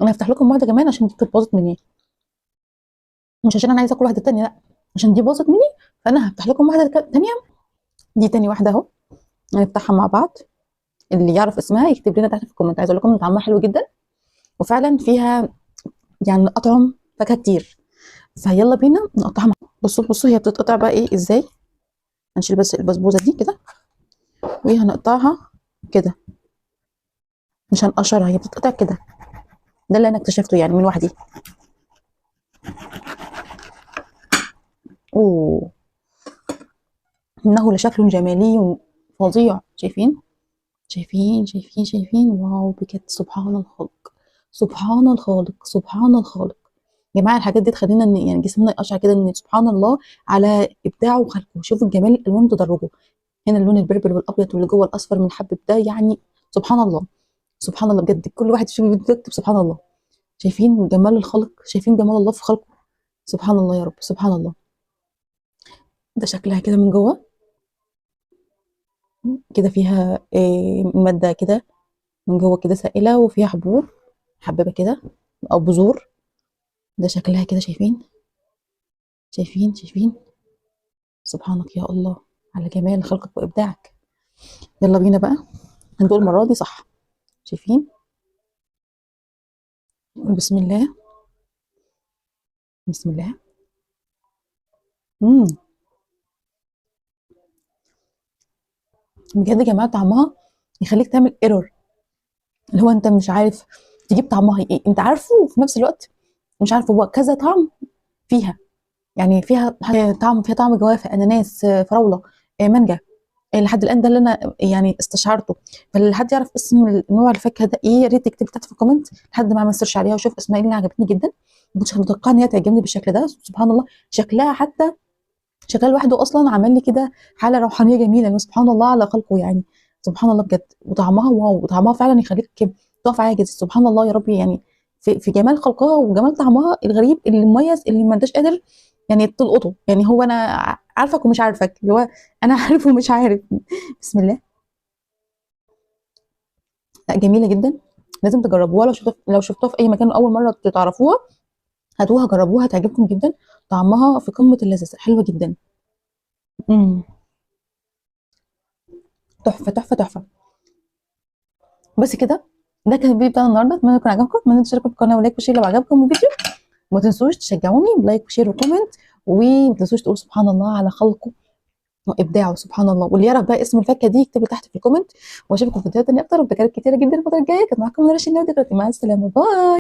انا هفتح لكم واحده كمان عشان دي كانت باظت مني، مش عشان انا عايزه اكل واحده تانية، لا، عشان دي باظت مني. فانا هفتح لكم واحده تانية. دي تاني واحده اهو، هنفتحها مع بعض. اللي يعرف اسمها يكتب لنا تحت في الكومنت. عايزه اقول لكم ان طعمها حلو جدا، وفعلا فيها يعني اطعم فاكهه كتير. فيلا بينا نقطعها بصوا بصوا هي بتتقطع بقى ايه ازاي. هنشيل بس البسبوسه دي كده، وهنقطعها كده، مش هنقشرها، هي بتتقطع كده. ده اللي انا اكتشفته يعني من وحدي. اوه، انه لشكل جمالي فظيع. شايفين شايفين، واو بجد، سبحان الخالق، سبحان الخالق، سبحان الخالق. يا جماعه الحاجات دي تخلينا ان يعني جسمنا يقشعر كده، ان سبحان الله على ابداعه وخلقه. شوفوا الجمال، الالوان وتدرجه. هنا اللون البربر والابيض، واللي جوه الاصفر من الحب ده، يعني سبحان الله، سبحان الله بجد. كل واحد يشوف الفيديو يكتب سبحان الله. شايفين جمال الخلق، شايفين جمال الله في خلقه. سبحان الله يا رب، سبحان الله. ده شكلها كده من جوه، كده فيها مادة كده من جوه كده سائلة، وفيها حبوب، حبابة كده أو بذور. ده شكلها كده، شايفين شايفين. سبحانك يا الله على جمال خلقك وإبداعك. يلا بينا بقى هندوق المرة دي صح. شايفين، بسم الله، بسم الله. امم بجد يا جماعة طعمها يخليك تعمل ايرور، اللي هو انت مش عارف تجيب طعمها ايه. انت عارفه وفي نفس الوقت مش عارف. هو كذا طعم فيها، يعني فيها طعم، فيها طعم جوافة، اناناس، فراولة، مانجا. لحد الان ده اللي انا يعني استشعرته. فاللي حد يعرف اسم نوع الفاكهه ده ايه، يا ريت تكتب تحت في الكومنت لحد ما اعمل سيرش عليها واشوف اسمها ايه، اللي عجبتني جدا. ما كنتش متوقعه ان هي تعجبني بالشكل ده. سبحان الله، شكلها حتى، شكلها لوحده اصلا عمل لي كده حاله روحانيه جميله، يعني سبحان الله على خلقه يعني. سبحان الله بجد. وطعمها واو، وطعمها فعلا يخليك تقف عاجز. سبحان الله يا ربي، يعني في جمال خلقها وجمال طعمها الغريب اللي مميز، اللي ما انتش قادر يعني تلقطه. يعني هو انا عارفك ومش عارفك، اللي هو انا عارف ومش عارف. بسم الله. لا جميله جدا، لازم تجربوها. لو شفتوها في اي مكان اول مره تعرفوها، هاتوها جربوها هتعجبكم جدا. طعمها في قمه اللذاذه، حلوه جدا. امم تحفه تحفه تحفه. بس كده، ده كان الفيديو بتاعنا النهارده. اتمنى يكون عجبكم. اتمنى تشتركوا في القناه ولايك وشير لو عجبكم الفيديو. وما تنسوش تشجعوني بلايك وشير وكومنت. وما تنسوش تقولوا سبحان الله على خلقه وابداعه. سبحان الله. واللي يعرف بقى اسم الفاكهه دي يكتب تحت في الكومنت. واشوفكم في فيديوهات تانيه اكتر وبتكلم كتيره جدا الفتره الجايه. كانت معاكم نور الشناوي دلوقتي، مع السلامه، باي.